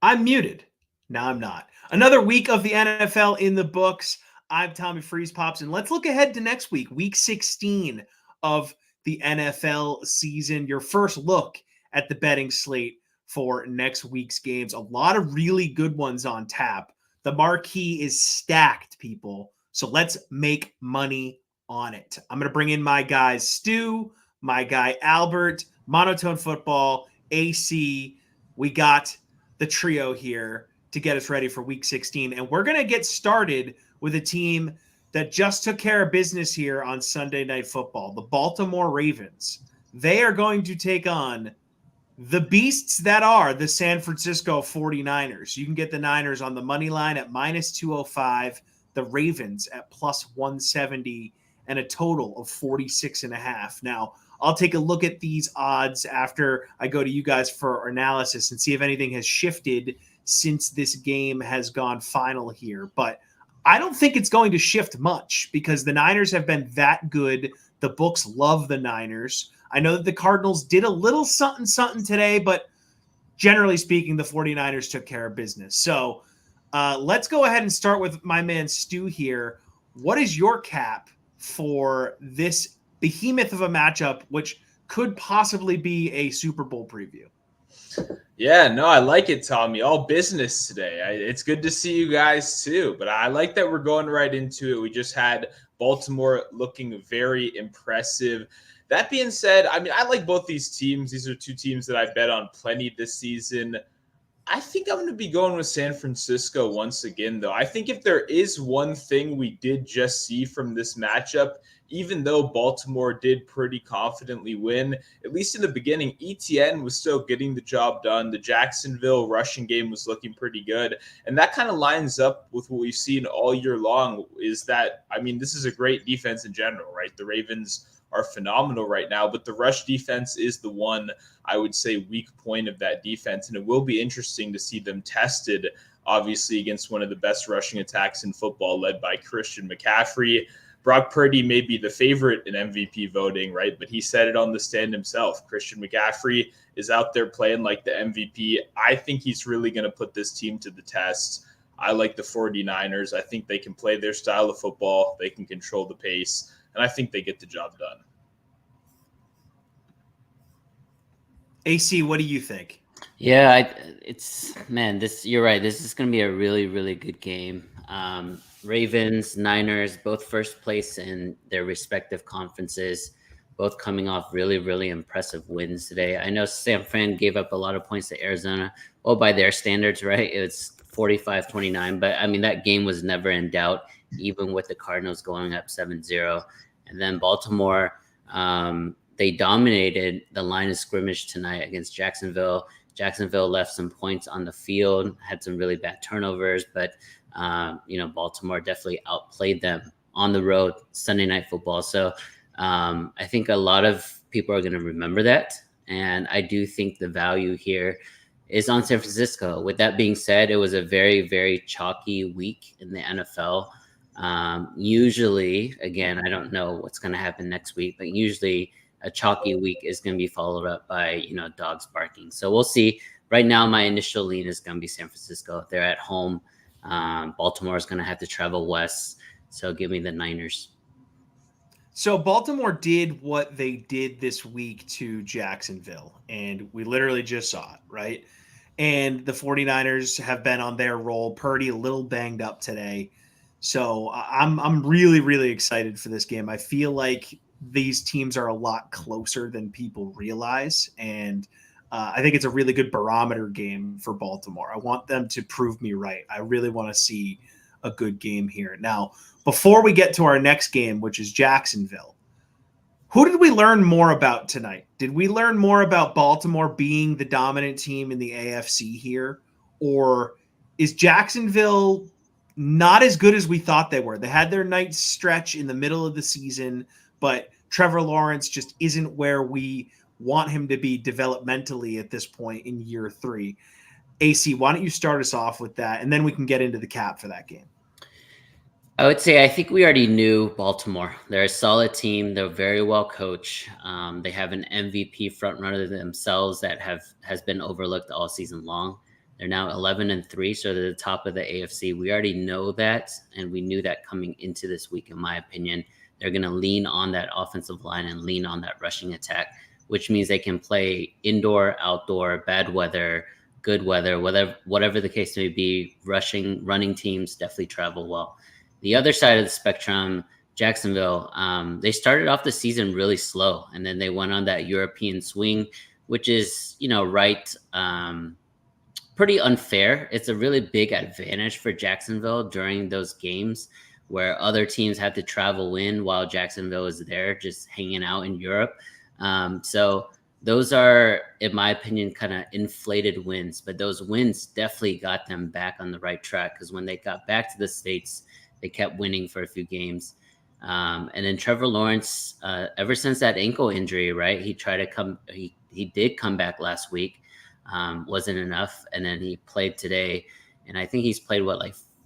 I'm muted. Now I'm not. Another week of the NFL in the books. I'm TommyFreezePops, and let's look ahead to next week, week 16 of the NFL season. Your first look at the betting slate for next week's games. A lot of really good ones on tap. The marquee is stacked, people. So let's make money on it. I'm going to bring in my guys, Stu, my guy, Albert, Monotone Football, AC. We got the trio here to get us ready for week 16. And we're going to get started with a team that just took care of business here on Sunday Night Football, the Baltimore Ravens. They are going to take on the beasts that are the San Francisco 49ers. You can get the Niners on the money line at minus 205, the Ravens at plus 170, and a total of 46.5. Now, I'll take a look at these odds after I go to you guys for analysis and see if anything has shifted since this game has gone final here. But I don't think it's going to shift much because the Niners have been that good. The books love the Niners. I know that the Cardinals did a little something today, but generally speaking, the 49ers took care of business. So let's go ahead and start with my man Stu here. What is your cap for this behemoth of a matchup, which could possibly be a Super Bowl preview? Yeah, no, I like it, Tommy. All business today. It's good to see you guys too, but I like that we're going right into it. We just had Baltimore looking very impressive. That being said, I mean, I like both these teams. These are two teams that I bet on plenty this season. I think I'm going to be going with San Francisco once again, though. I think if there is one thing we did just see from this matchup, even though Baltimore did pretty confidently win, at least in the beginning, ETN was still getting the job done. The Jacksonville rushing game was looking pretty good. And that kind of lines up with what we've seen all year long is that, I mean, this is a great defense in general, right? The Ravens are phenomenal right now, but the rush defense is the one, I would say, weak point of that defense. And it will be interesting to see them tested, obviously, against one of the best rushing attacks in football led by Christian McCaffrey. Brock Purdy may be the favorite in MVP voting, right? But he said it on the stand himself. Christian McCaffrey is out there playing like the MVP. I think he's really going to put this team to the test. I like the 49ers. I think they can play their style of football. They can control the pace. And I think they get the job done. AC, what do you think? Yeah, you're right. This is going to be a really, really good game. Ravens, Niners, both first place in their respective conferences, both coming off really, really impressive wins today. I know San Fran gave up a lot of points to Arizona. Well, by their standards, right? It's 45-29. But, I mean, that game was never in doubt, even with the Cardinals going up 7-0. And then Baltimore, they dominated the line of scrimmage tonight against Jacksonville. Jacksonville left some points on the field, had some really bad turnovers, but Baltimore definitely outplayed them on the road Sunday Night Football. So I think a lot of people are going to remember that. And I do think the value here is on San Francisco. With that being said, it was a very, very chalky week in the NFL. Usually, again, I don't know what's going to happen next week, but usually a chalky week is going to be followed up by, dogs barking. So we'll see. Right now, my initial lean is going to be San Francisco. They're at home. Baltimore is going to have to travel west. So give me the Niners. So Baltimore did what they did this week to Jacksonville, and we literally just saw it, right? And the 49ers have been on their roll. Purdy a little banged up today. So I'm really, really excited for this game. I feel like these teams are a lot closer than people realize. And I think it's a really good barometer game for Baltimore. I want them to prove me right. I really want to see a good game here. Now, before we get to our next game, which is Jacksonville, who did we learn more about tonight? Did we learn more about Baltimore being the dominant team in the AFC here? Or is Jacksonville not as good as we thought they were? They had their nice stretch in the middle of the season, but Trevor Lawrence just isn't where we want him to be developmentally at this point in year 3. AC, why don't you start us off with that, and then we can get into the cap for that game. I would say I think we already knew Baltimore. They're a solid team. They're very well coached. They have an MVP frontrunner themselves that has been overlooked all season long. They're now 11-3, so they're the top of the AFC. We already know that, and we knew that coming into this week, in my opinion. They're going to lean on that offensive line and lean on that rushing attack, which means they can play indoor, outdoor, bad weather, good weather, whatever the case may be. Running teams definitely travel well. The other side of the spectrum, Jacksonville, they started off the season really slow, and then they went on that European swing, which is, pretty unfair. It's a really big advantage for Jacksonville during those games where other teams have to travel in while Jacksonville is there just hanging out in Europe. So those are, in my opinion, kind of inflated wins, but those wins definitely got them back on the right track, because when they got back to the States, they kept winning for a few games. And then Trevor Lawrence, ever since that ankle injury, right, he did come back last week, wasn't enough, and then he played today, and I think he's played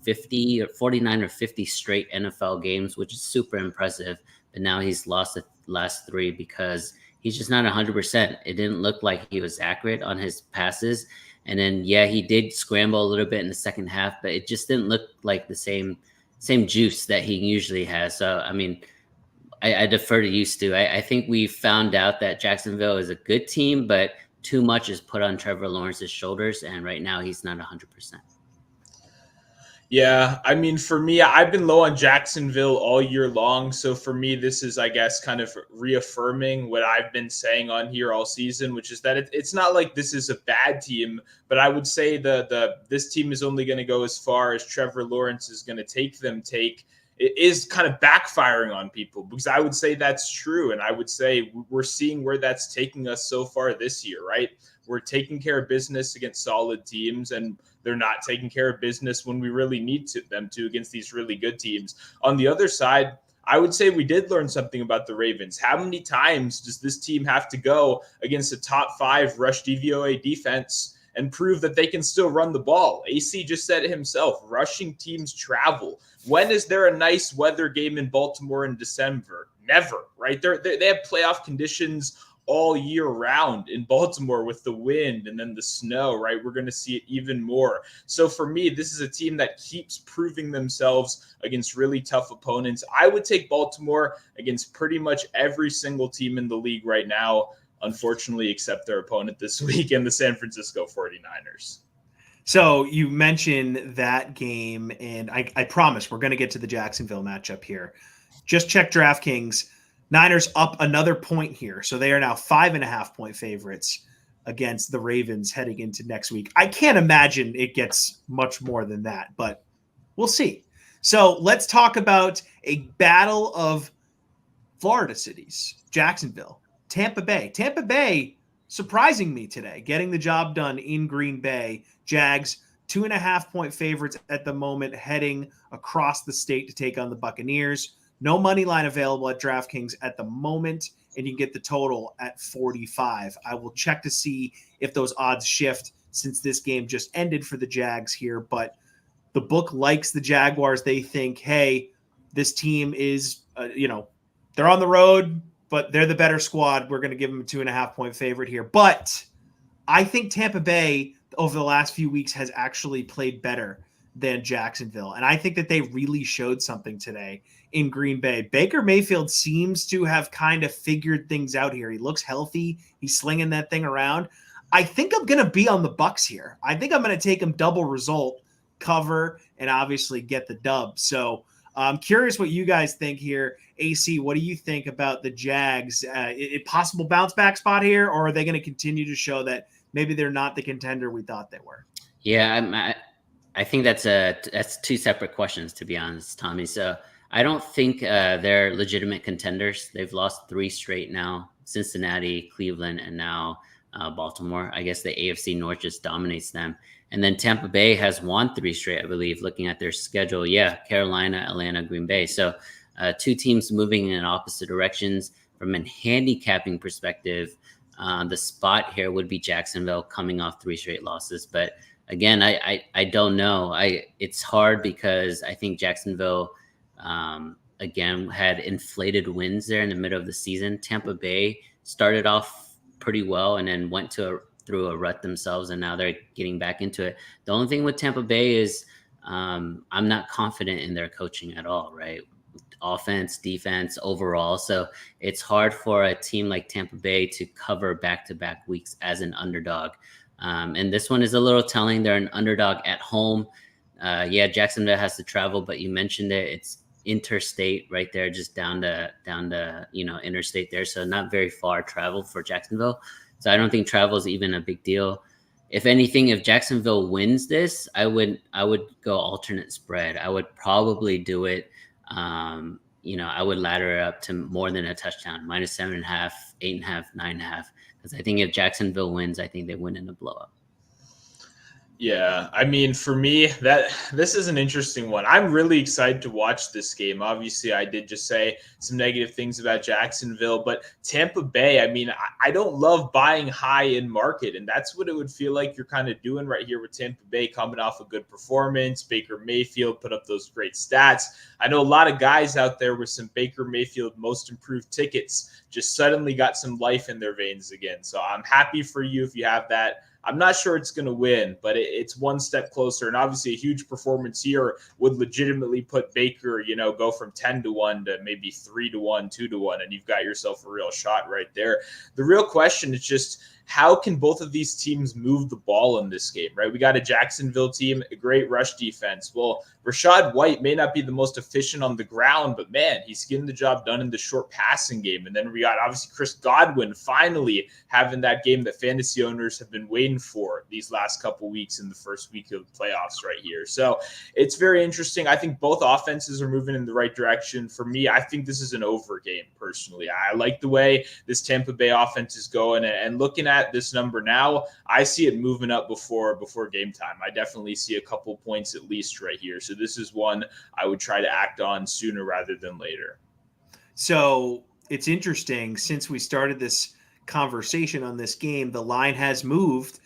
50 or 49 or 50 straight NFL games, which is super impressive. But now he's lost the last 3 because he's just not 100%. It didn't look like he was accurate on his passes. And then, he did scramble a little bit in the second half, but it just didn't look like the same juice that he usually has. So, I mean, I defer to you, Stu. I think we found out that Jacksonville is a good team, but too much is put on Trevor Lawrence's shoulders, and right now he's not 100%. Yeah, I mean, for me, I've been low on Jacksonville all year long. So for me, this is, I guess, kind of reaffirming what I've been saying on here all season, which is that it's not like this is a bad team, but I would say this team is only going to go as far as Trevor Lawrence is going to take them. It is kind of backfiring on people, because I would say that's true. And I would say we're seeing where that's taking us so far this year, right? We're taking care of business against solid teams, and they're not taking care of business when we really need them to against these really good teams. On the other side, I would say we did learn something about the Ravens. How many times does this team have to go against a top 5 rush DVOA defense and prove that they can still run the ball? AC just said it himself. Rushing teams travel. When is there a nice weather game in Baltimore in December? Never, right? They have playoff conditions all year round in Baltimore with the wind and then the snow, right? We're going to see it even more. So for me, this is a team that keeps proving themselves against really tough opponents. I would take Baltimore against pretty much every single team in the league right now, unfortunately, except their opponent this week and the San Francisco 49ers. So you mentioned that game, and I promise we're going to get to the Jacksonville matchup here. Just check DraftKings. Niners up another point here. So they are now 5.5-point favorites against the Ravens heading into next week. I can't imagine it gets much more than that, but we'll see. So let's talk about a battle of Florida cities. Jacksonville, Tampa Bay. Tampa Bay surprising me today, getting the job done in Green Bay. Jags, 2.5-point favorites at the moment, heading across the state to take on the Buccaneers. No money line available at DraftKings at the moment, and you can get the total at 45. I will check to see if those odds shift since this game just ended for the Jags here, but the book likes the Jaguars. They think, hey, this team is, they're on the road, but they're the better squad. We're going to give them a 2.5-point favorite here. But I think Tampa Bay over the last few weeks has actually played better than Jacksonville. And I think that they really showed something today in Green Bay. Baker Mayfield seems to have kind of figured things out here. He looks healthy. He's slinging that thing around. I think I'm going to be on the Bucs here. I think I'm going to take them double result, cover, and obviously get the dub. So I'm curious what you guys think here. AC, what do you think about the Jags? A possible bounce back spot here, or are they going to continue to show that maybe they're not the contender we thought they were? Yeah, I think that's 2 separate questions, to be honest, Tommy. So I don't think they're legitimate contenders. They've lost 3 straight now: Cincinnati, Cleveland, and now Baltimore. I guess the AFC North just dominates them. And then Tampa Bay has won 3 straight, I believe, looking at their schedule. Yeah, Carolina, Atlanta, Green Bay. So 2 teams moving in opposite directions. From a handicapping perspective, the spot here would be Jacksonville coming off 3 straight losses. But again, I don't know. It's hard because I think Jacksonville, again, had inflated wins there in the middle of the season. Tampa Bay started off pretty well and then went to a through a rut themselves, and now they're getting back into it. The only thing with Tampa Bay is I'm not confident in their coaching at all, right? Offense, defense, overall. So it's hard for a team like Tampa Bay to cover back-to-back weeks as an underdog. And this one is a little telling. They're an underdog at home. Yeah, Jacksonville has to travel, but you mentioned it. It's interstate right there, just down to interstate there. So not very far travel for Jacksonville. So I don't think travel is even a big deal. If anything, if Jacksonville wins this, I would go alternate spread. I would probably do it. I would ladder it up to more than a touchdown, -7.5, 8.5, 9.5. Because I think if Jacksonville wins, I think they win in a blowout. Yeah, I mean, for me, this is an interesting one. I'm really excited to watch this game. Obviously, I did just say some negative things about Jacksonville, but Tampa Bay, I mean, I don't love buying high in market, and that's what it would feel like you're kind of doing right here with Tampa Bay coming off a good performance. Baker Mayfield put up those great stats. I know a lot of guys out there with some Baker Mayfield most improved tickets just suddenly got some life in their veins again. So I'm happy for you if you have that. I'm not sure it's going to win, but it's one step closer. And obviously a huge performance here would legitimately put Baker, go from 10-1 to maybe 3-1, 2-1, and you've got yourself a real shot right there. The real question is just, how can both of these teams move the ball in this game, right? We got a Jacksonville team, a great rush defense. Well, Rachaad White may not be the most efficient on the ground, but man, he's getting the job done in the short passing game. And then we got obviously Chris Godwin finally having that game that fantasy owners have been waiting for these last couple weeks in the first week of the playoffs right here. So it's very interesting. I think both offenses are moving in the right direction. For me, I think this is an over game personally. I like the way this Tampa Bay offense is going, and looking at this number now, I see it moving up before game time. I definitely see a couple points at least right here. So this is one I would try to act on sooner rather than later. So it's interesting, since we started this conversation on this game, the line has moved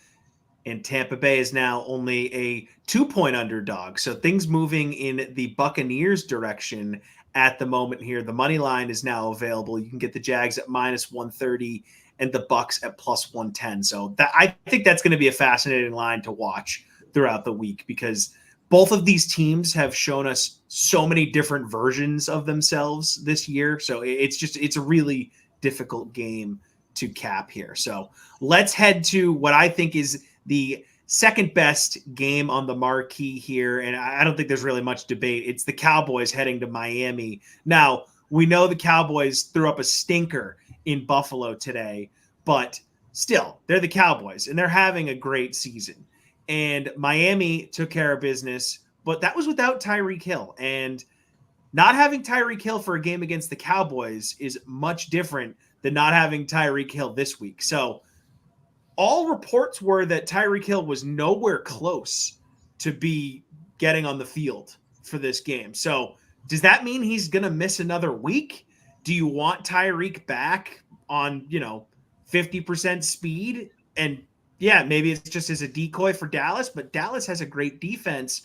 and Tampa Bay is now only a 2-point underdog. So things moving in the Buccaneers direction at the moment here. The money line is now available. You can get the Jags at -130 and the Bucs at +110. So I think that's going to be a fascinating line to watch throughout the week, because both of these teams have shown us so many different versions of themselves this year. So it's a really difficult game to cap here. So let's head to what I think is the second best game on the marquee here. And I don't think there's really much debate. It's the Cowboys heading to Miami. Now, we know the Cowboys threw up a stinker in Buffalo today, but still, they're the Cowboys and they're having a great season. And Miami took care of business, but that was without Tyreek Hill. And not having Tyreek Hill for a game against the Cowboys is much different than not having Tyreek Hill this week. So all reports were that Tyreek Hill was nowhere close to be getting on the field for this game. So does that mean he's going to miss another week? Do you want Tyreek back on, 50% speed? And yeah, maybe it's just as a decoy for Dallas, but Dallas has a great defense,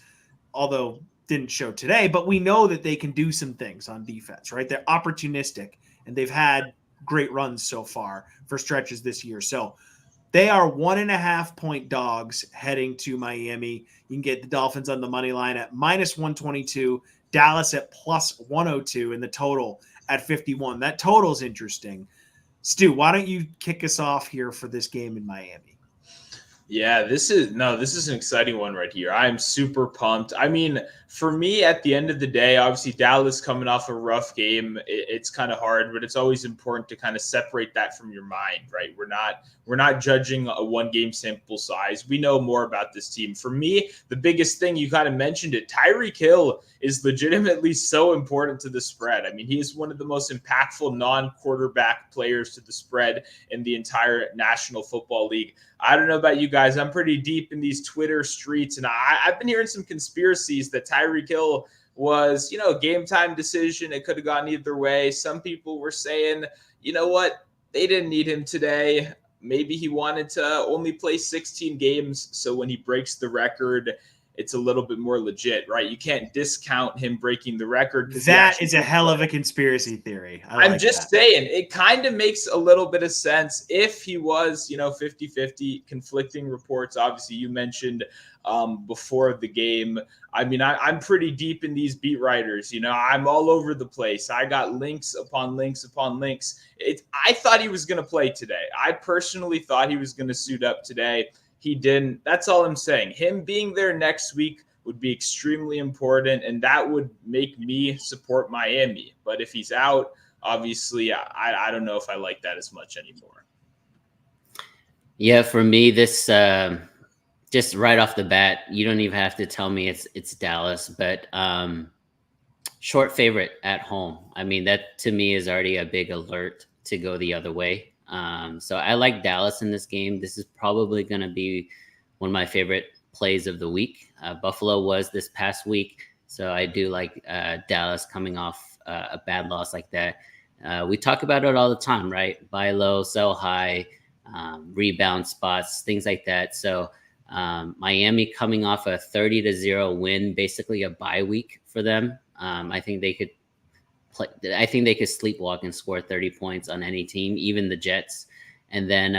although didn't show today, but we know that they can do some things on defense, right? They're opportunistic and they've had great runs so far for stretches this year. So they are 1.5-point dogs heading to Miami. You can get the Dolphins on the money line at -122, Dallas at +102, and the total at 51. That total is interesting. Stu, why don't you kick us off here for this game in Miami? Yeah, this is an exciting one right here. I'm super pumped. I mean, for me, at the end of the day, obviously Dallas coming off a rough game, it's kind of hard, but it's always important to kind of separate that from your mind, right? We're not judging a one-game sample size. We know more about this team. For me, the biggest thing, you kind of mentioned it, Tyreek Hill is legitimately so important to the spread. I mean, he is one of the most impactful non-quarterback players to the spread in the entire National Football League. I don't know about you guys. I'm pretty deep in these Twitter streets, and I've been hearing some conspiracies that Tyreek Hill was, a game time decision. It could have gone either way. Some people were saying, you know what? They didn't need him today. Maybe he wanted to only play 16 games, so when he breaks the record, it's a little bit more legit, right? You can't discount him breaking the record. That is a hell of a conspiracy theory. I'm just saying, it kind of makes a little bit of sense if he was, 50-50, conflicting reports. Obviously, you mentioned before the game. I mean, I'm pretty deep in these beat writers. I'm all over the place. I got links upon links upon links. I thought he was going to play today. I personally thought he was going to suit up today. He didn't. That's all I'm saying. Him being there next week would be extremely important, and that would make me support Miami. But if he's out, obviously, I don't know if I like that as much anymore. Yeah, for me, this just right off the bat, you don't even have to tell me it's Dallas, but short favorite at home. I mean, that to me is already a big alert to go the other way. So I like Dallas in this game. This is probably going to be one of my favorite plays of the week. Buffalo was this past week, so I do like Dallas coming off a bad loss like that. We talk about it all the time, right? Buy low, sell high, rebound spots, things like that. So Miami coming off a 30-0 win, basically a bye week for them. I think they could sleepwalk and score 30 points on any team, even the Jets. And then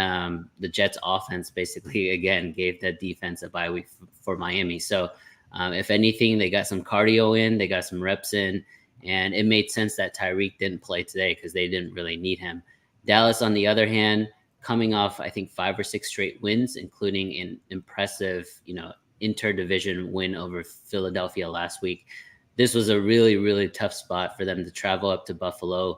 the Jets offense basically, again, gave that defense a bye week for Miami. So if anything, they got some cardio in, they got some reps in, and it made sense that Tyreek didn't play today because they didn't really need him. Dallas, on the other hand, coming off, I think, 5 or 6 straight wins, including an impressive, interdivision win over Philadelphia last week. This was a really, really tough spot for them to travel up to Buffalo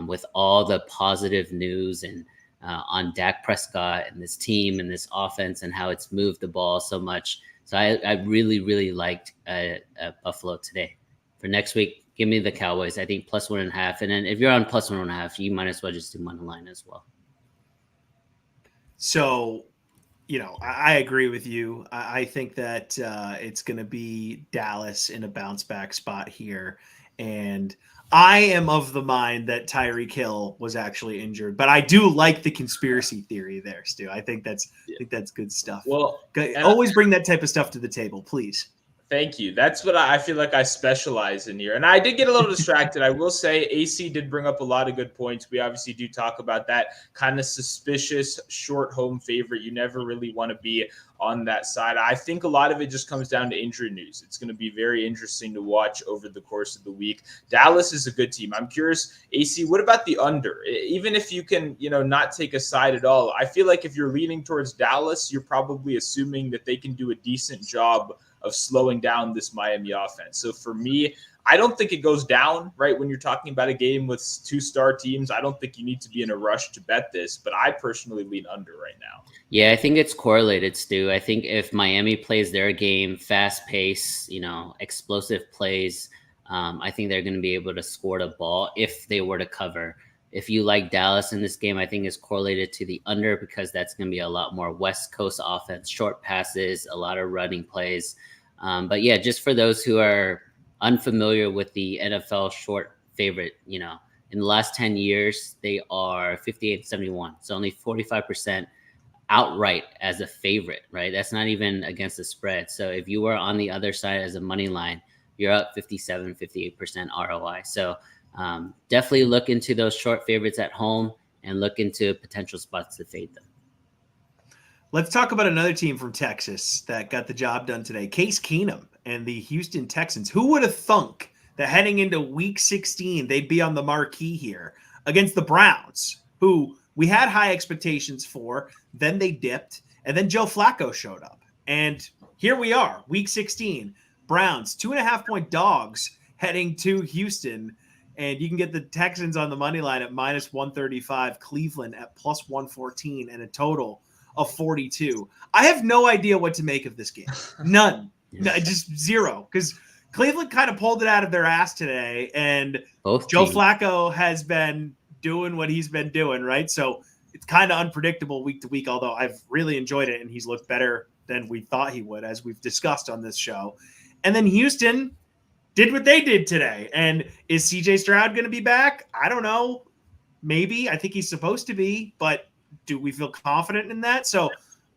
with all the positive news and on Dak Prescott and this team and this offense and how it's moved the ball so much. So I really, really liked Buffalo today. For next week, give me the Cowboys. I think +1.5. And then if you're on +1.5, you might as well just do money line as well. So, I agree with you. I think that it's going to be Dallas in a bounce back spot here. And I am of the mind that Tyreek Hill was actually injured, but I do like the conspiracy theory there, Stu. I think that's good stuff. Well, always bring that type of stuff to the table, please. Thank you. That's what I feel like I specialize in here. And I did get a little distracted. I will say AC did bring up a lot of good points. We obviously do talk about that kind of suspicious short home favorite. You never really want to be on that side. I think a lot of it just comes down to injury news. It's going to be very interesting to watch over the course of the week. Dallas is a good team. I'm curious, AC, what about the under? Even if you can, not take a side at all, I feel like if you're leaning towards Dallas, you're probably assuming that they can do a decent job of slowing down this Miami offense. So for me, I don't think it goes down, right? When you're talking about a game with 2-star teams, I don't think you need to be in a rush to bet this, but I personally lean under right now. Yeah, I think it's correlated, Stu. I think if Miami plays their game, fast pace, explosive plays, I think they're going to be able to score the ball if they were to cover. If you like Dallas in this game, I think it's correlated to the under because that's going to be a lot more West Coast offense, short passes, a lot of running plays. But yeah, just for those who are unfamiliar with the NFL short favorite, in the last 10 years, they are 58-71. So only 45% outright as a favorite, right? That's not even against the spread. So if you were on the other side as a money line, you're up 58% ROI. So definitely look into those short favorites at home and look into potential spots to fade them. Let's talk about another team from Texas that got the job done today. Case Keenum and the Houston Texans. Who would have thunk that heading into week 16, they'd be on the marquee here against the Browns, who we had high expectations for, then they dipped, and then Joe Flacco showed up. And here we are, week 16, Browns, 2.5-point dogs heading to Houston. And you can get the Texans on the money line at -135, Cleveland at +114, and a total of 42. I have no idea what to make of this game. None. No, just zero. Because Cleveland kind of pulled it out of their ass today, and Joe Flacco has been doing what he's been doing, right? So it's kind of unpredictable week to week, although I've really enjoyed it, and he's looked better than we thought he would, as we've discussed on this show. And then Houston did what they did today. And is CJ Stroud going to be back? I don't know. Maybe. I think he's supposed to be, but do we feel confident in that? So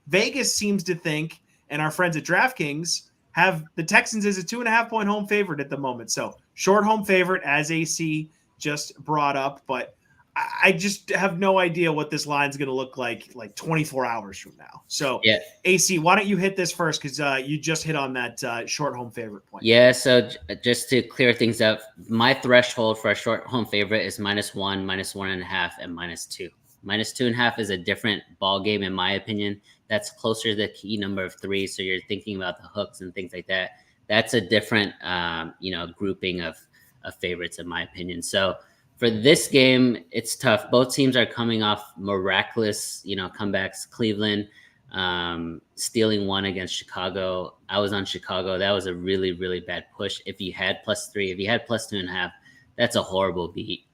Vegas seems to think, and our friends at DraftKings, have the Texans as a 2.5-point home favorite at the moment. So short home favorite, as AC just brought up, but I just have no idea what this line's going to look like 24 hours from now. So Yeah. AC, why don't you hit this first? Because you just hit on that short home favorite point. Yeah, so just to clear things up, my threshold for a short home favorite is -1, -1.5, and -2. -2.5 is a different ball game in my opinion. That's closer to the key number of 3. So you're thinking about the hooks and things like that. That's a different, grouping of favorites in my opinion. So for this game, it's tough. Both teams are coming off miraculous, comebacks. Cleveland stealing one against Chicago. I was on Chicago. That was a really, really bad push. If you had +3, if you had +2.5, that's a horrible beat.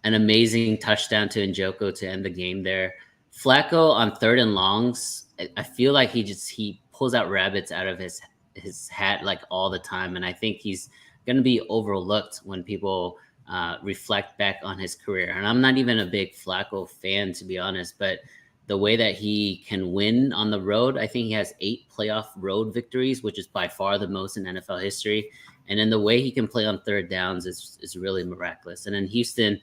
An amazing touchdown to Njoku to end the game there. Flacco on 3rd and longs, I feel like he pulls out rabbits out of his hat like all the time. And I think he's going to be overlooked when people reflect back on his career. And I'm not even a big Flacco fan, to be honest, but the way that he can win on the road, I think he has 8 playoff road victories, which is by far the most in NFL history. And then the way he can play on 3rd downs is really miraculous. And in Houston,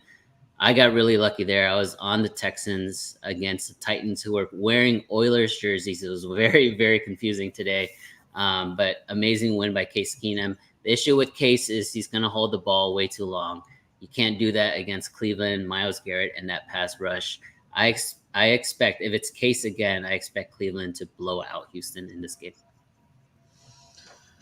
I got really lucky there. I was on the Texans against the Titans, who were wearing Oilers jerseys. It was very, very confusing today. But amazing win by Case Keenum. The issue with Case is he's going to hold the ball way too long. You can't do that against Cleveland, Myles Garrett, and that pass rush. I expect, if it's Case again, I expect Cleveland to blow out Houston in this game.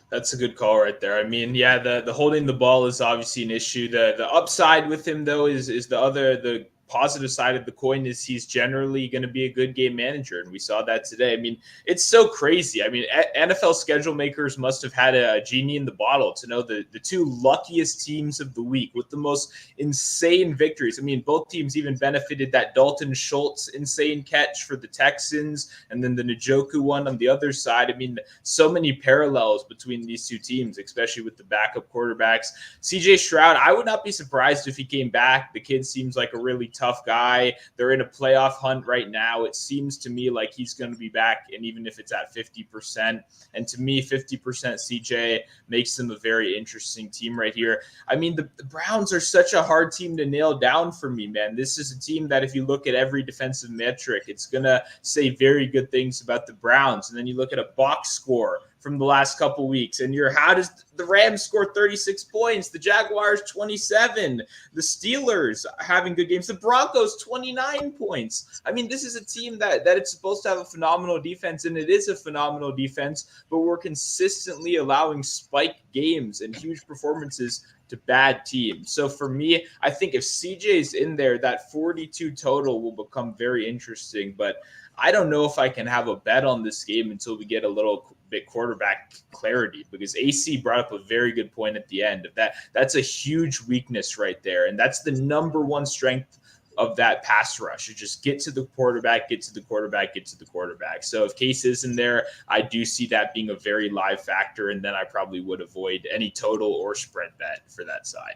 That's a good call right there. I mean, yeah, the holding the ball is obviously an issue. The upside with him, though, is the positive side of the coin is he's generally going to be a good game manager. And we saw that today. I mean, it's so crazy. I mean, NFL schedule makers must have had a genie in the bottle to know the 2 luckiest teams of the week with the most insane victories. I mean, both teams even benefited that Dalton Schultz insane catch for the Texans and then the Njoku one on the other side. I mean, so many parallels between these 2 teams, especially with the backup quarterbacks. CJ Stroud, I would not be surprised if he came back. The kid seems like a really tough guy. They're in a playoff hunt right now. It seems to me like he's going to be back, and even if it's at 50%, and to me 50% CJ makes them a very interesting team right here. I mean, the Browns are such a hard team to nail down for me, man. This is a team that if you look at every defensive metric, it's going to say very good things about the Browns. And then you look at a box score from the last couple weeks, and how does the Rams score 36 points, the Jaguars 27, the Steelers having good games, the Broncos 29 points. I mean, this is a team that it's supposed to have a phenomenal defense, and it is a phenomenal defense, but we're consistently allowing spike games and huge performances to bad teams. So for me, I think if CJ's in there, that 42 total will become very interesting, but I don't know if I can have a bet on this game until we get a little bit quarterback clarity, because AC brought up a very good point at the end of that. That's a huge weakness right there. And that's the number one strength of that pass rush. You just get to the quarterback, get to the quarterback, get to the quarterback. So if Case is in there, I do see that being a very live factor. And then I probably would avoid any total or spread bet for that side.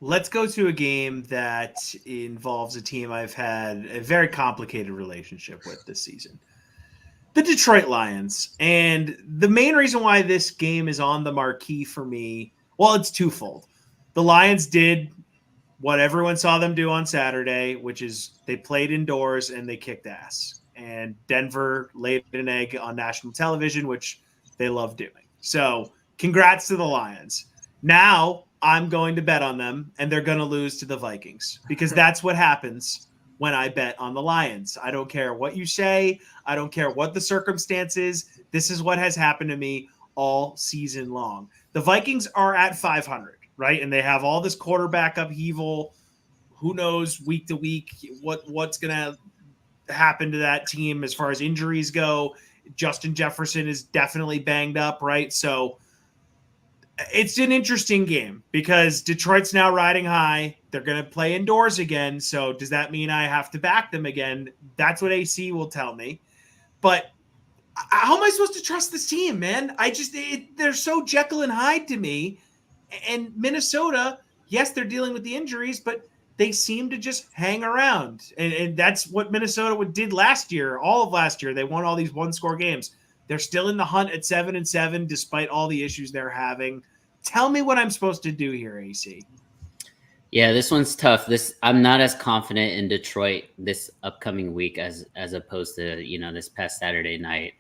Let's go to a game that involves a team I've had a very complicated relationship with this season. The Detroit Lions. And the main reason why this game is on the marquee for me, well, it's twofold. The Lions did what everyone saw them do on Saturday, which is they played indoors and they kicked ass. And Denver laid an egg on national television, which they love doing. So congrats to the Lions. Now I'm going to bet on them, and they're going to lose to the Vikings, because that's what happens when I bet on the Lions. I don't care what you say. I don't care what the circumstances. This is what has happened to me all season long. The Vikings are at 500, right? And they have all this quarterback upheaval. Who knows week to week what's going to happen to that team as far as injuries go. Justin Jefferson is definitely banged up, right? So it's an interesting game because Detroit's now riding high. They're going to play indoors again. So does that mean I have to back them again? That's what AC will tell me. But how am I supposed to trust this team, man? They're so Jekyll and Hyde to me. And Minnesota, yes, they're dealing with the injuries, but they seem to just hang around. And that's what Minnesota did last year, all of last year. They won all these one-score games. They're still in the hunt at 7-7, despite all the issues they're having. Tell me what I'm supposed to do here, AC. Yeah, this one's tough. I'm not as confident in Detroit this upcoming week as opposed to this past Saturday night.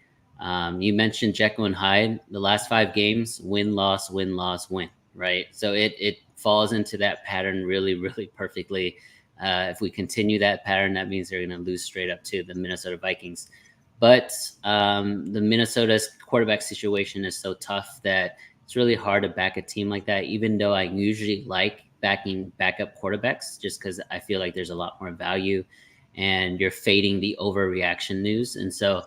You mentioned Jekyll and Hyde. The last 5 games, win, loss, win, loss, win. Right, so it falls into that pattern really, really perfectly. If we continue that pattern, that means they're going to lose straight up to the Minnesota Vikings. But the Minnesota's quarterback situation is so tough that it's really hard to back a team like that, even though I usually like backing backup quarterbacks just because I feel like there's a lot more value and you're fading the overreaction news. And so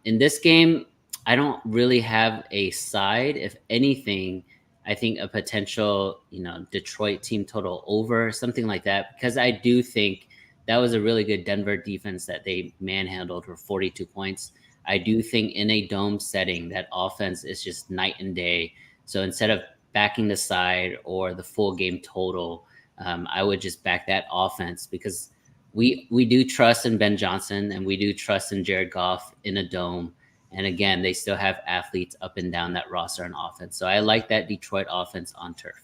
in this game, I don't really have a side. If anything, I think a potential, Detroit team total over, something like that, because I do think that was a really good Denver defense that they manhandled for 42 points. I do think in a dome setting, that offense is just night and day. So instead of backing the side or the full game total, I would just back that offense because we do trust in Ben Johnson and we do trust in Jared Goff in a dome. And again, they still have athletes up and down that roster on offense. So I like that Detroit offense on turf.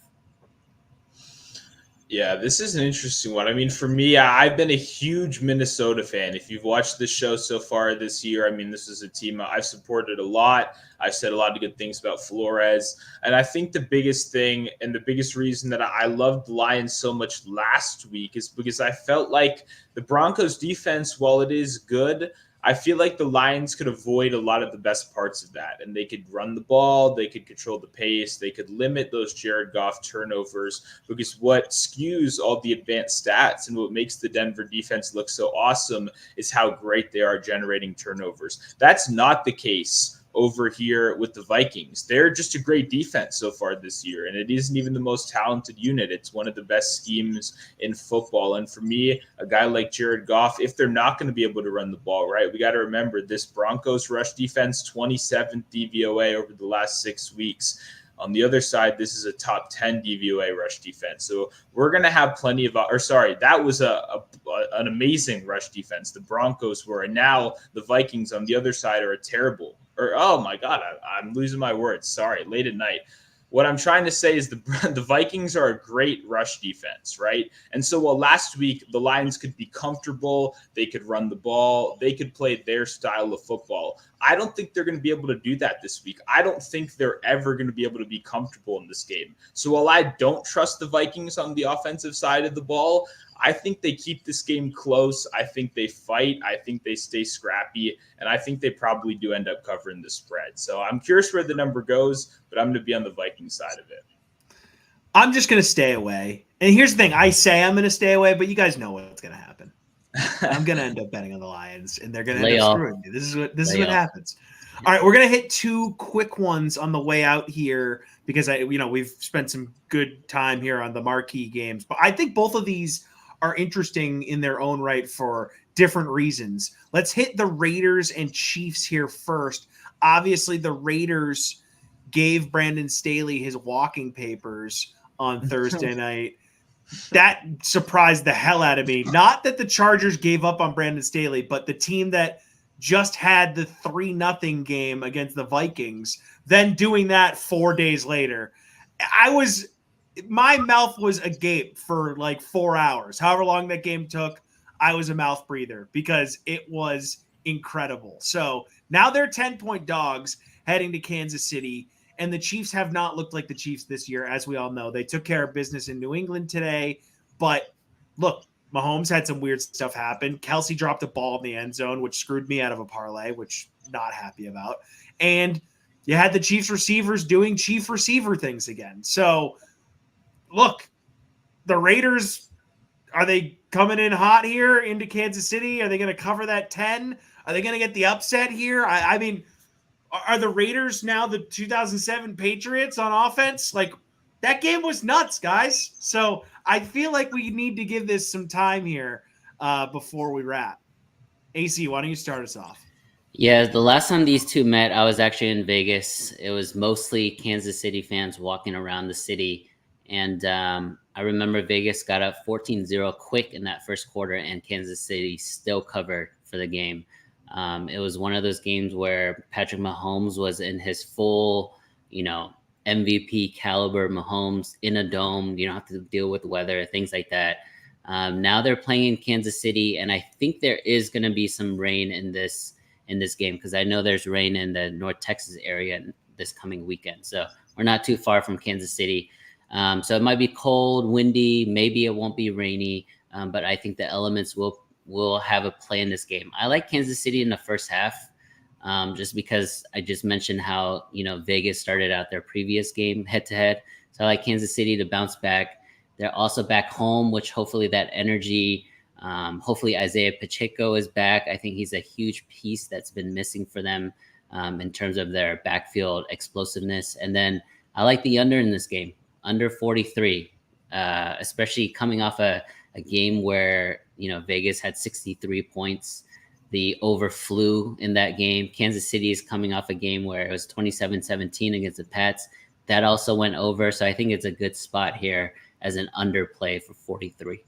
Yeah, this is an interesting one. I mean, for me, I've been a huge Minnesota fan. If you've watched the show so far this year, I mean, this is a team I've supported a lot. I've said a lot of good things about Flores. And I think the biggest thing and the biggest reason that I loved the Lions so much last week is because I felt like the Broncos defense, while it is good, I feel like the Lions could avoid a lot of the best parts of that, and they could run the ball, they could control the pace, they could limit those Jared Goff turnovers, because what skews all the advanced stats and what makes the Denver defense look so awesome is how great they are generating turnovers. That's not the case over here with the Vikings. They're just a great defense so far this year, and it isn't even the most talented unit. It's one of the best schemes in football. And for me, a guy like Jared Goff, if they're not going to be able to run the ball, right, we got to remember this Broncos rush defense, 27th DVOA over the last 6 weeks. On the other side, this is a top 10 DVOA rush defense. So we're going to have plenty of, that was an amazing rush defense. The Broncos were, and now the Vikings on the other side are a terrible, oh my God, I'm losing my words. Sorry, late at night. What I'm trying to say is the Vikings are a great rush defense, right? And so while last week the Lions could be comfortable, they could run the ball, they could play their style of football, I don't think they're going to be able to do that this week. I don't think they're ever going to be able to be comfortable in this game. So while I don't trust the Vikings on the offensive side of the ball, I think they keep this game close. I think they fight. I think they stay scrappy. And I think they probably do end up covering the spread. So I'm curious where the number goes, but I'm going to be on the Viking side of it. I'm just going to stay away. And here's the thing. I say I'm going to stay away, but you guys know what's going to happen. I'm going to end up betting on the Lions, and they're going to end up screwing me. This is what happens. All right, we're going to hit 2 quick ones on the way out here because we've spent some good time here on the marquee games. But I think both of these are interesting in their own right for different reasons. Let's hit the Raiders and Chiefs here first. Obviously, the Raiders gave Brandon Staley his walking papers on Thursday night. That surprised the hell out of me. Not that the Chargers gave up on Brandon Staley, but the team that just had the 3-0 game against the Vikings, then doing that 4 days later. My mouth was agape for like 4 hours. However long that game took, I was a mouth breather because it was incredible. So now they're 10-point dogs heading to Kansas City, and the Chiefs have not looked like the Chiefs this year, as we all know. They took care of business in New England today, but look, Mahomes had some weird stuff happen. Kelsey dropped a ball in the end zone, which screwed me out of a parlay, which not happy about. And you had the Chiefs receivers doing Chief receiver things again. So look, the Raiders, are they coming in hot here into Kansas City? Are they going to cover that 10? Are they going to get the upset here? I mean, are the Raiders now the 2007 Patriots on offense? Like, that game was nuts, guys. So I feel like we need to give this some time here before we wrap. AC, why don't you start us off? Yeah, the last time these two met, I was actually in Vegas. It was mostly Kansas City fans walking around the city. And I remember Vegas got up 14-0 quick in that first quarter, and Kansas City still covered for the game. It was one of those games where Patrick Mahomes was in his full, MVP caliber Mahomes in a dome. You don't have to deal with weather, things like that. Now they're playing in Kansas City, and I think there is going to be some rain in this game, because I know there's rain in the North Texas area this coming weekend. So we're not too far from Kansas City. So it might be cold, windy. Maybe it won't be rainy, but I think the elements will have a play in this game. I like Kansas City in the first half, just because I just mentioned how Vegas started out their previous game head to head. So I like Kansas City to bounce back. They're also back home, which hopefully that energy. Hopefully Isaiah Pacheco is back. I think he's a huge piece that's been missing for them in terms of their backfield explosiveness. And then I like the under in this game, under 43, especially coming off a game where Vegas had 63 points. The over flew in that game. Kansas City is coming off a game where it was 27-17 against the Pats. That also went over. So I think it's a good spot here as an underplay for 43.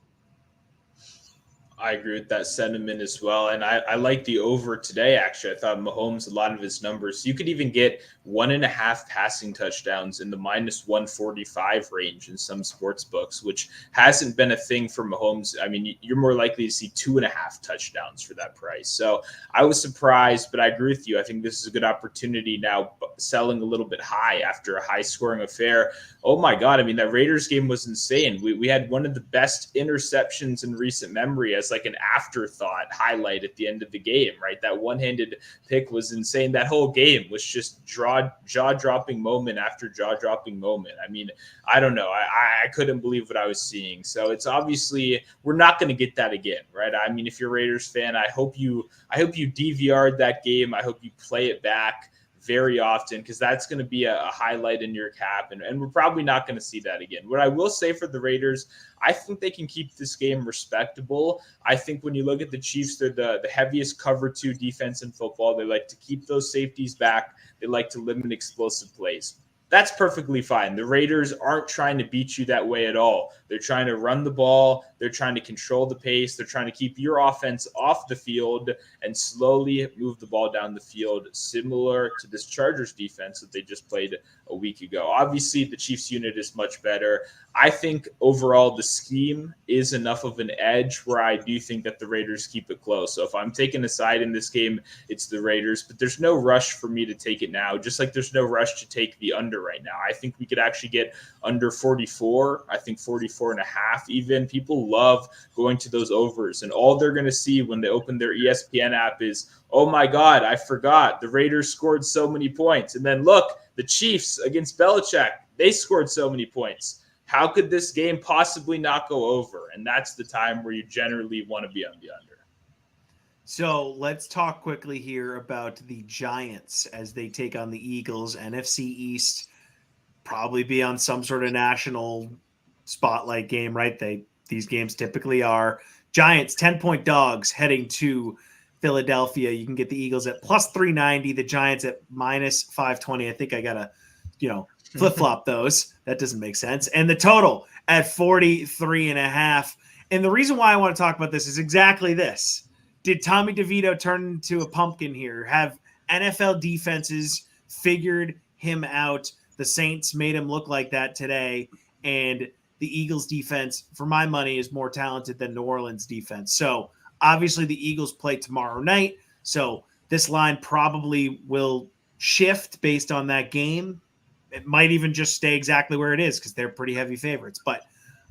I agree with that sentiment as well. And I like the over today, actually. I thought Mahomes, a lot of his numbers, you could even get 1.5 passing touchdowns in the minus 145 range in some sports books, which hasn't been a thing for Mahomes. I mean, you're more likely to see 2.5 touchdowns for that price. So I was surprised, but I agree with you. I think this is a good opportunity now, selling a little bit high after a high scoring affair. Oh my God. I mean, that Raiders game was insane. We had one of the best interceptions in recent memory as like an afterthought highlight at the end of the game, right? That one-handed pick was insane. That whole game was just jaw-dropping moment after jaw-dropping moment. I mean, I don't know. I couldn't believe what I was seeing. So it's obviously, we're not going to get that again, right? I mean, if you're a Raiders fan, I hope you DVR'd that game. I hope you play it back very often, because that's going to be a highlight in your cap, and we're probably not going to see that again. What I will say for the Raiders, I think they can keep this game respectable. I think when you look at the Chiefs, they're the heaviest cover 2 defense in football. They like to keep those safeties back. They like to limit explosive plays. That's perfectly fine. The Raiders aren't trying to beat you that way at all. They're trying to run the ball. They're trying to control the pace. They're trying to keep your offense off the field and slowly move the ball down the field, similar to this Chargers defense that they just played a week ago. Obviously, the Chiefs unit is much better. I think overall the scheme is enough of an edge where I do think that the Raiders keep it close. So if I'm taking a side in this game, it's the Raiders, but there's no rush for me to take it now, just like there's no rush to take the under right now. I think we could actually get under 44. I think 44.5 even. People love going to those overs, and all they're going to see when they open their ESPN app is, oh my God, I forgot the Raiders scored so many points. And then look, the Chiefs against Belichick, they scored so many points. How could this game possibly not go over? And that's the time where you generally want to be on the under. So let's talk quickly here about the Giants as they take on the Eagles. NFC East, probably be on some sort of national spotlight game, right? These games typically are. Giants, 10-point dogs heading to Philadelphia. You can get the Eagles at plus 390, the Giants at minus 520. I think I got to, flip-flop those. That doesn't make sense. And the total at 43.5. And the reason why I want to talk about this is exactly this. Did Tommy DeVito turn into a pumpkin here? Have NFL defenses figured him out? The Saints made him look like that today. And the Eagles defense, for my money, is more talented than New Orleans defense. So obviously the Eagles play tomorrow night. So this line probably will shift based on that game. It might even just stay exactly where it is because they're pretty heavy favorites. But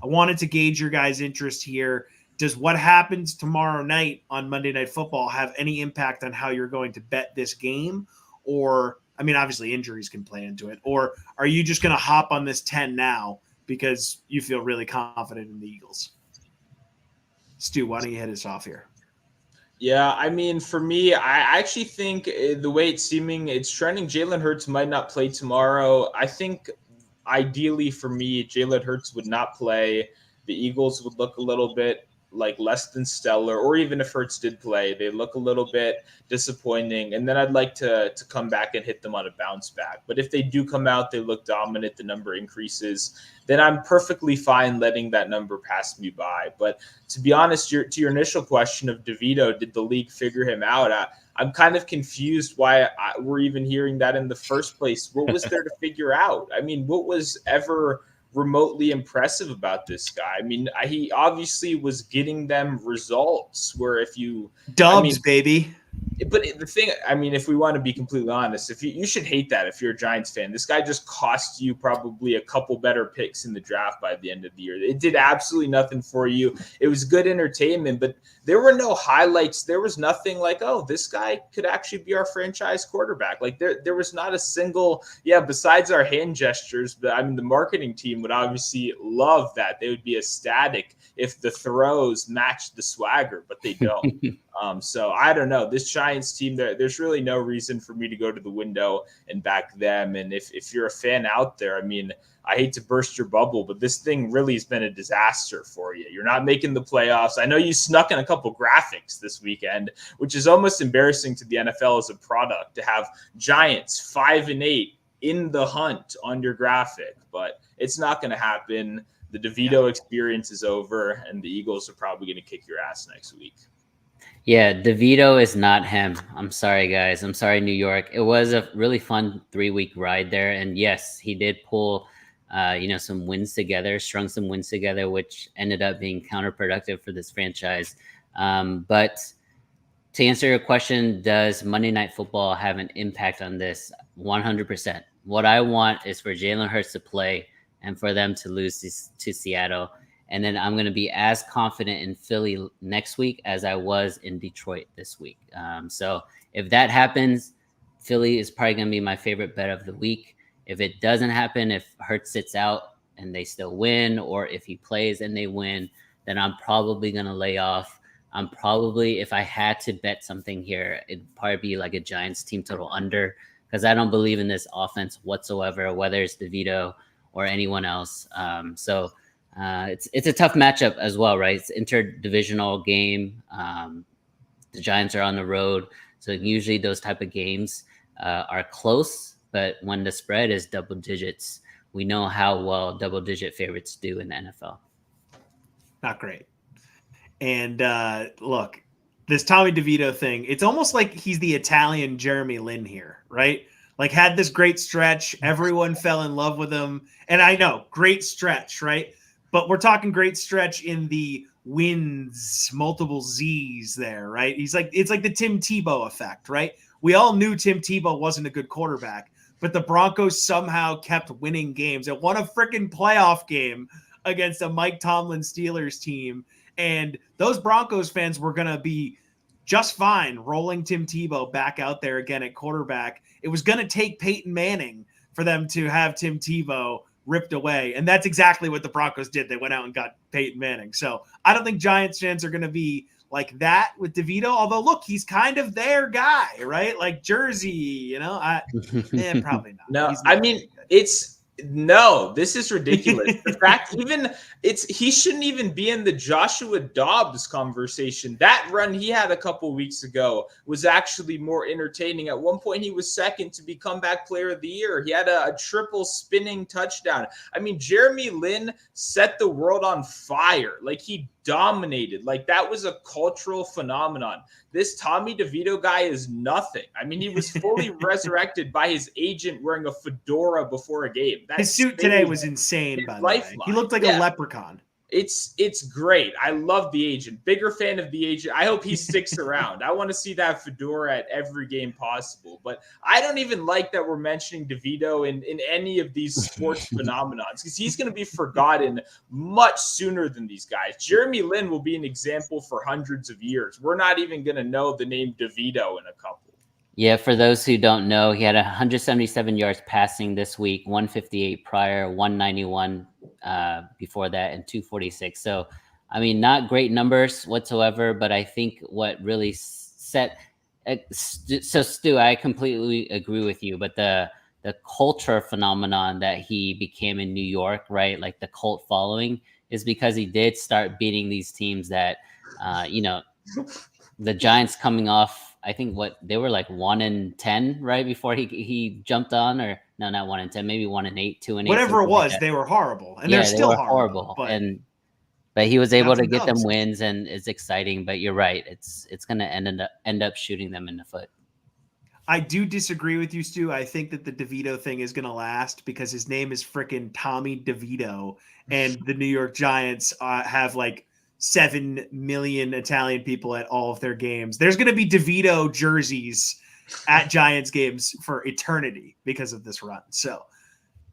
I wanted to gauge your guys' interest here. Does what happens tomorrow night on Monday Night Football have any impact on how you're going to bet this game? Or, I mean, obviously injuries can play into it. Or are you just going to hop on this 10 now because you feel really confident in the Eagles? Stu, why don't you hit us off here? Yeah, I mean, for me, I actually think the way it's trending, Jalen Hurts might not play tomorrow. I think ideally for me, Jalen Hurts would not play. The Eagles would look a little bit like less than stellar, or even if Hurts did play, they look a little bit disappointing. And then I'd like to come back and hit them on a bounce back. But if they do come out, they look dominant, the number increases, then I'm perfectly fine letting that number pass me by. But to be honest, to your initial question of DeVito, did the league figure him out? I'm kind of confused why we're even hearing that in the first place. What was there to figure out? I mean, what was ever remotely impressive about this guy? I mean, he obviously was getting them results where if you Dubs, baby. But the thing, I mean, if we want to be completely honest, if you should hate that if you're a Giants fan. This guy just cost you probably a couple better picks in the draft by the end of the year. It did absolutely nothing for you. It was good entertainment, but there were no highlights. There was nothing like, oh, this guy could actually be our franchise quarterback. Like there was not a single, besides our hand gestures, but I mean, the marketing team would obviously love that. They would be ecstatic if the throws matched the swagger, but they don't. So I don't know. This Giants team, there's really no reason for me to go to the window and back them. And if you're a fan out there, I mean, I hate to burst your bubble, but this thing really has been a disaster for you. You're not making the playoffs. I know you snuck in a couple graphics this weekend, which is almost embarrassing to the NFL as a product to have Giants 5-8 in the hunt on your graphic, but it's not going to happen. The DeVito experience is over, and the Eagles are probably going to kick your ass next week. Yeah, DeVito is not him. I'm sorry, guys. I'm sorry, New York. It was a really fun 3-week ride there. And yes, he did pull, some wins together, strung some wins together, which ended up being counterproductive for this franchise. But to answer your question, does Monday Night Football have an impact on this? 100%. What I want is for Jalen Hurts to play and for them to lose to Seattle. And then I'm going to be as confident in Philly next week as I was in Detroit this week. So if that happens, Philly is probably going to be my favorite bet of the week. If it doesn't happen, if Hurts sits out and they still win, or if he plays and they win, then I'm probably going to lay off. I'm probably, if I had to bet something here, it'd probably be like a Giants team total under, because I don't believe in this offense whatsoever, whether it's DeVito or anyone else. It's a tough matchup as well, right? It's an interdivisional game. The Giants are on the road, so usually those type of games are close. But when the spread is double digits, we know how well double-digit favorites do in the NFL. Not great. And look, this Tommy DeVito thing, it's almost like he's the Italian Jeremy Lin here, right? Like had this great stretch. Everyone fell in love with him. And I know, great stretch, right? But we're talking great stretch in the wins, multiple Z's there, right? It's like the Tim Tebow effect, right? We all knew Tim Tebow wasn't a good quarterback, but the Broncos somehow kept winning games. It won a freaking playoff game against a Mike Tomlin Steelers team. And those Broncos fans were going to be just fine rolling Tim Tebow back out there again at quarterback. It was going to take Peyton Manning for them to have Tim Tebow ripped away. And that's exactly what the Broncos did. They went out and got Peyton Manning. So I don't think Giants fans are going to be like that with DeVito. Although, look, he's kind of their guy, right? Like Jersey, probably not. No, I mean, this is ridiculous. The fact he shouldn't even be in the Joshua Dobbs conversation. That run he had a couple weeks ago was actually more entertaining. At one point, he was second to be comeback player of the year. He had a triple spinning touchdown. I mean, Jeremy Lin set the world on fire. Like he dominated. Like that was a cultural phenomenon. This Tommy DeVito guy is nothing. I mean, he was fully resurrected by his agent wearing a fedora before a game. His suit today was insane, by the way. He looked like a leprechaun. It's great. I love the agent. Bigger fan of the agent. I hope he sticks around. I want to see that fedora at every game possible. But I don't even like that we're mentioning DeVito in any of these sports phenomenons, because he's going to be forgotten much sooner than these guys. Jeremy Lin will be an example for hundreds of years. We're not even going to know the name DeVito in a couple. Yeah, for those who don't know, he had 177 yards passing this week, 158 prior, 191 before that, and 246. So, I mean, not great numbers whatsoever, but I think what really set so Stu, I completely agree with you, but the culture phenomenon that he became in New York, right? Like the cult following is because he did start beating these teams that, the Giants coming off, I think they were like 1-10 right before he jumped on, or no, not 1-10, maybe 1-8, 2-8. Whatever it was, they were horrible, and they're still horrible. But... And But he was able Have to some get them dogs. wins, and it's exciting. But you're right; it's going to end up shooting them in the foot. I do disagree with you, Stu. I think that the DeVito thing is going to last because his name is freaking Tommy DeVito, and the New York Giants have like 7 million Italian people at all of their games. There's going to be DeVito jerseys at Giants games for eternity because of this run. So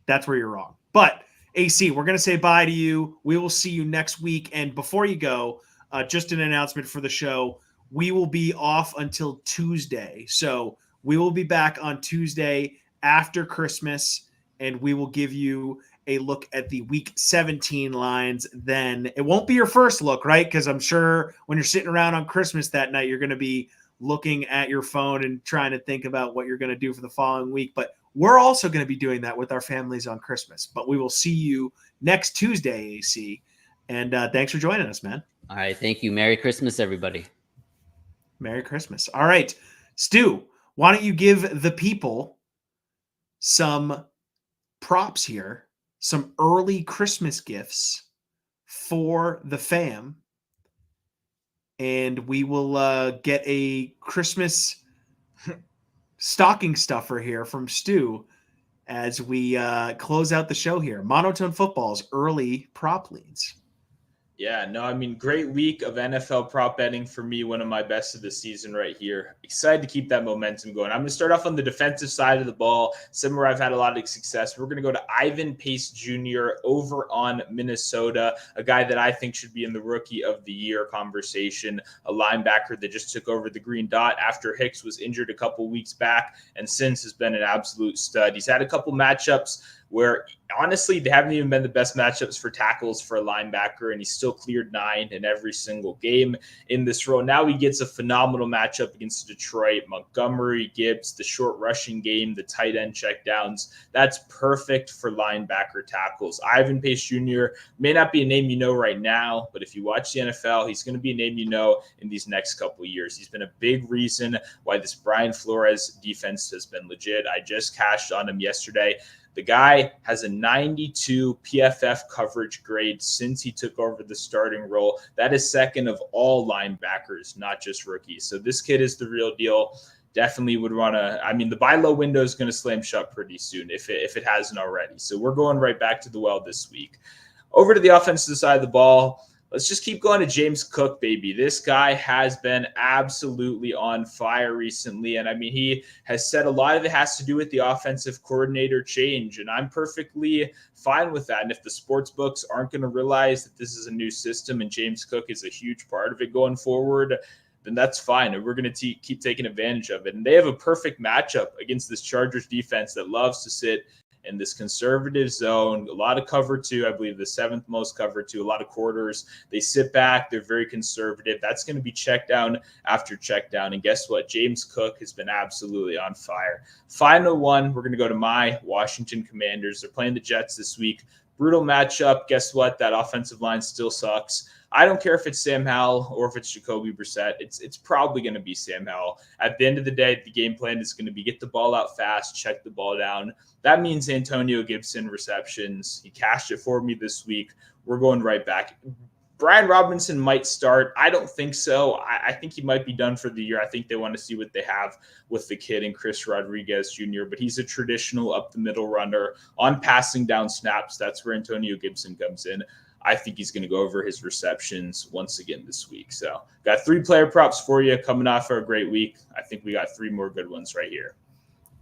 that's where you're wrong. But AC, we're going to say bye to you. We will see you next week. And before you go, just an announcement for the show. We will be off until Tuesday. So we will be back on Tuesday after Christmas, and we will give you a look at the week 17 lines. Then it won't be your first look, right? Because I'm sure when you're sitting around on Christmas that night, you're going to be looking at your phone and trying to think about what you're going to do for the following week. But we're also going to be doing that with our families on Christmas. But we will see you next Tuesday, AC. And thanks for joining us, man. All right. Thank you. Merry Christmas, everybody. Merry Christmas. All right. Stu, why don't you give the people some props here, some early Christmas gifts for the fam, and we will get a Christmas stocking stuffer here from Stu as we close out the show here. Monotone Football's early prop leads. Yeah, no, I mean, great week of NFL prop betting for me. One of my best of the season right here. Excited to keep that momentum going. I'm going to start off on the defensive side of the ball, somewhere I've had a lot of success. We're going to go to Ivan Pace Jr. over on Minnesota, a guy that I think should be in the Rookie of the Year conversation, a linebacker that just took over the green dot after Hicks was injured a couple weeks back and since has been an absolute stud. He's had a couple matchups where honestly, they haven't even been the best matchups for tackles for a linebacker, and he's still cleared 9 in every single game in this role. Now he gets a phenomenal matchup against Detroit, Montgomery, Gibbs, the short rushing game, the tight end checkdowns. That's perfect for linebacker tackles. Ivan Pace Jr. may not be a name you know right now, but if you watch the NFL, he's going to be a name you know in these next couple of years. He's been a big reason why this Brian Flores defense has been legit. I just cashed on him yesterday. The guy has a 92 PFF coverage grade since he took over the starting role. That is second of all linebackers, not just rookies. So this kid is the real deal. Definitely would want to. I mean, the buy low window is going to slam shut pretty soon if it hasn't already. So we're going right back to the well this week. Over to the offensive side of the ball. Let's just keep going to James Cook, baby. This guy has been absolutely on fire recently. And I mean, he has said a lot of it has to do with the offensive coordinator change. And I'm perfectly fine with that. And if the sports books aren't going to realize that this is a new system and James Cook is a huge part of it going forward, then that's fine. And we're going to keep taking advantage of it. And they have a perfect matchup against this Chargers defense that loves to sit in this conservative zone, a lot of cover two, I believe the 7th most cover two, a lot of quarters. They sit back. They're very conservative. That's going to be check down after check down. And guess what? James Cook has been absolutely on fire. Final one, we're going to go to my Washington Commanders. They're playing the Jets this week. Brutal matchup. Guess what? That offensive line still sucks. I don't care if it's Sam Howell or if it's Jacoby Brissett. It's probably going to be Sam Howell. At the end of the day, the game plan is going to be get the ball out fast, check the ball down. That means Antonio Gibson receptions. He cashed it for me this week. We're going right back. Brian Robinson might start. I don't think so. I think he might be done for the year. I think they want to see what they have with the kid and Chris Rodriguez Jr., but he's a traditional up-the-middle runner on passing down snaps. That's where Antonio Gibson comes in. I think he's going to go over his receptions once again this week. So got 3 player props for you coming off for a great week. I think we got 3 more good ones right here.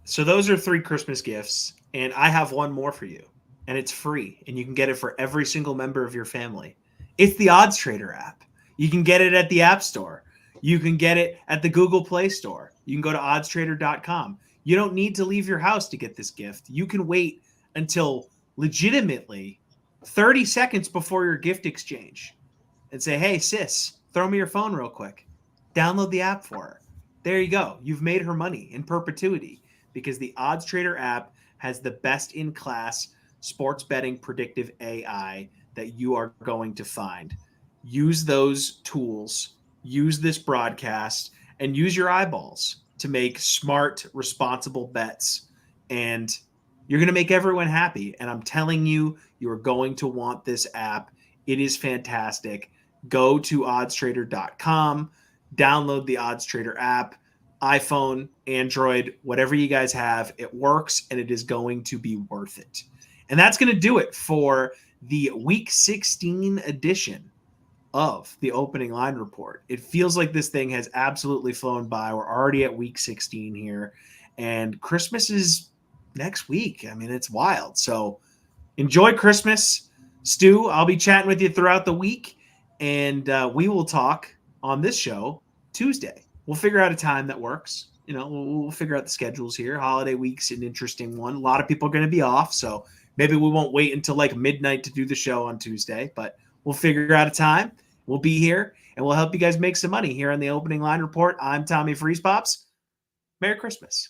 So those are 3 Christmas gifts, and I have one more for you, and it's free, and you can get it for every single member of your family. It's the OddsTrader app. You can get it at the App Store. You can get it at the Google Play Store. You can go to oddstrader.com. You don't need to leave your house to get this gift. You can wait until legitimately 30 seconds before your gift exchange and say, hey, sis, throw me your phone real quick. Download the app for her. There you go. You've made her money in perpetuity because the OddsTrader app has the best-in-class sports betting predictive AI that you are going to find. Use those tools, use this broadcast, and use your eyeballs to make smart, responsible bets. And you're going to make everyone happy. And I'm telling you, you're going to want this app. It is fantastic. Go to oddstrader.com, download the OddsTrader app, iPhone, Android, whatever you guys have. It works, and it is going to be worth it. And that's going to do it for the Week 16 edition of the Opening Line Report. It feels like this thing has absolutely flown by. We're already at Week 16 here, and Christmas is next week. I mean, it's wild. So enjoy Christmas. Stu, I'll be chatting with you throughout the week, and we will talk on this show Tuesday. We'll figure out a time that works. You know, we'll figure out the schedules here. Holiday week's an interesting one. A lot of people are going to be off, so maybe we won't wait until like midnight to do the show on Tuesday, but we'll figure out a time. We'll be here, and we'll help you guys make some money here on the Opening Line Report. I'm Tommy FreezePops. Merry Christmas.